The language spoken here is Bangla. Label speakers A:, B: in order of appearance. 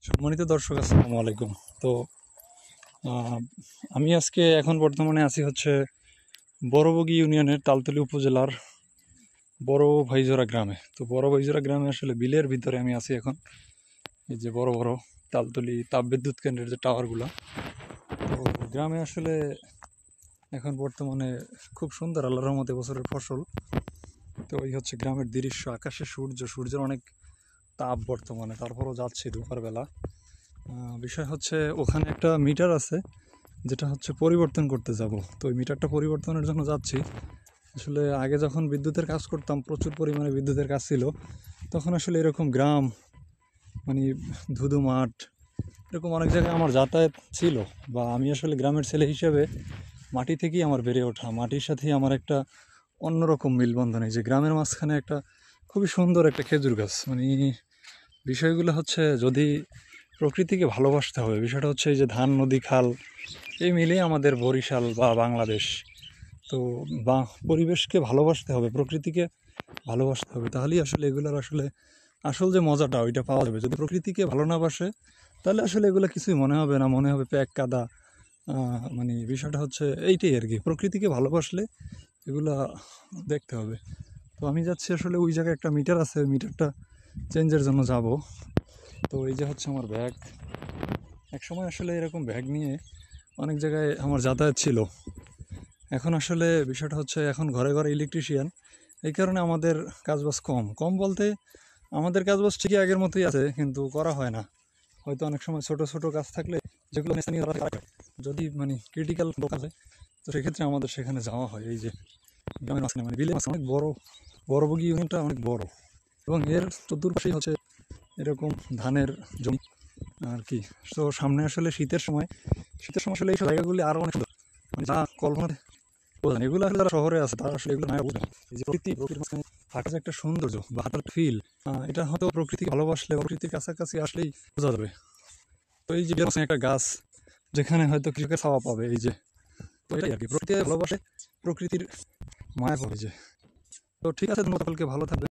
A: সম্মানিত দর্শক, আসসালামু আলাইকুম। তো আহ, আমি আজকে এখন বর্তমানে আছি হচ্ছে বড়বগি ইউনিয়নের তালতলী উপজেলার বড় ভাইজোরা গ্রামে। তো বড় ভাইজোরা গ্রামে আসলে বিলের ভিতরে আমি আছি এখন। এই যে বড় বড় তালতলী তাপবিদ্যুৎ কেন্দ্রের যে টাওয়ারগুলো, তো গ্রামে আসলে এখন বর্তমানে খুব সুন্দর, আল্লাহর রহমতে বছরের ফসল। তো এই হচ্ছে গ্রামের দৃশ্য, আকাশে সূর্যের অনেক তাপ বর্তমানে, তারপরও যাচ্ছি দুপুরবেলা। বিষয় হচ্ছে ওখানে একটা মিটার আছে যেটা হচ্ছে পরিবর্তন করতে যাব। তো ওই মিটারটা পরিবর্তনের জন্য যাচ্ছি। আসলে আগে যখন বিদ্যুতের কাজ করতাম, প্রচুর পরিমাণে বিদ্যুতের কাজ ছিল, তখন আসলে এরকম গ্রাম, মানে ধুধু মাঠ, এরকম অনেক জায়গায় আমার যাতায়াত ছিল। বা আমি আসলে গ্রামের ছেলে হিসেবে মাটি থেকেই আমার বেড়ে ওঠা, মাটির সাথেই আমার একটা অন্যরকম মিলবন্ধন। এই যে গ্রামের মাঝখানে একটা খুবই সুন্দর একটা খেজুর গাছ, মানে বিষয়গুলো হচ্ছে যদি প্রকৃতিকে ভালোবাসতে হবে। বিষয়টা হচ্ছে এই যে ধান, নদী, খাল, এই মিলেই আমাদের বরিশাল বা বাংলাদেশ। তো বা পরিবেশকে ভালোবাসতে হবে, প্রকৃতিকে ভালোবাসতে হবে, তাহলেই আসলে এগুলোর আসলে আসল যে মজাটা ওইটা পাওয়া যাবে। যদি প্রকৃতিকে ভালো না বাসে, তাহলে আসলে এগুলো কিছুই মনে হবে না, মনে হবে প্যাক কাদা। মানে বিষয়টা হচ্ছে এইটাই আর কি, প্রকৃতিকে ভালোবাসলে এগুলা দেখতে হবে। তো আমি যাচ্ছি আসলে ওই জায়গায় একটা মিটার আছে, ওই মিটারটা চেঞ্জের জন্য যাব। তো এই যে হচ্ছে আমার ব্যাগ। এক সময় আসলে এরকম ব্যাগ নিয়ে অনেক জায়গায় আমার যাতায়াত ছিল। এখন আসলে বিষয়টা হচ্ছে এখন ঘরে ঘরে ইলেকট্রিশিয়ান, এই কারণে আমাদের কাজবাজ কম কম বলতে আমাদের কাজবাজ ঠিকই আগের মতোই আছে, কিন্তু করা হয় না। হয়তো অনেক সময় ছোট ছোট কাজ থাকলে যেগুলো স্থানীয় যদি মানে ক্রিটিক্যাল কাজ হয়, তো সেক্ষেত্রে আমাদের সেখানে যাওয়া হয়। এই যে গ্রামের মাঝখানে মানে বিলের মাঝখানে অনেক বড় বড়বগি ইউনিয়নটা অনেক বড়, এবং এর চতুর্পাশেই হচ্ছে এরকম ধানের জমি আর কি। তো সামনে আসলে শীতের সময় আসলে এই জায়গাগুলি আরও অনেক সুন্দর, মানে যা কল্পনা বোঝেন। এগুলো আসলে যারা শহরে আছে তারা আসলে এগুলো না বুঝে না। এই যে প্রকৃতির মাঝখানে হাঁটার যে একটা সৌন্দর্য বা হাঁটার ফিল, এটা হয়তো প্রকৃতি ভালোবাসলে, প্রকৃতির কাছাকাছি আসলেই বোঝা যাবে। তো এই যে মাঝখানে একটা গাছ, যেখানে হয়তো কৃষকের ছাওয়া পাবে, এই যে, তো এটাই আর কি, প্রকৃতি ভালোবাসে, প্রকৃতির মায়া করে যে। তো ঠিক আছে, ধন্যবাদ, সকলকে ভালো থাকবে।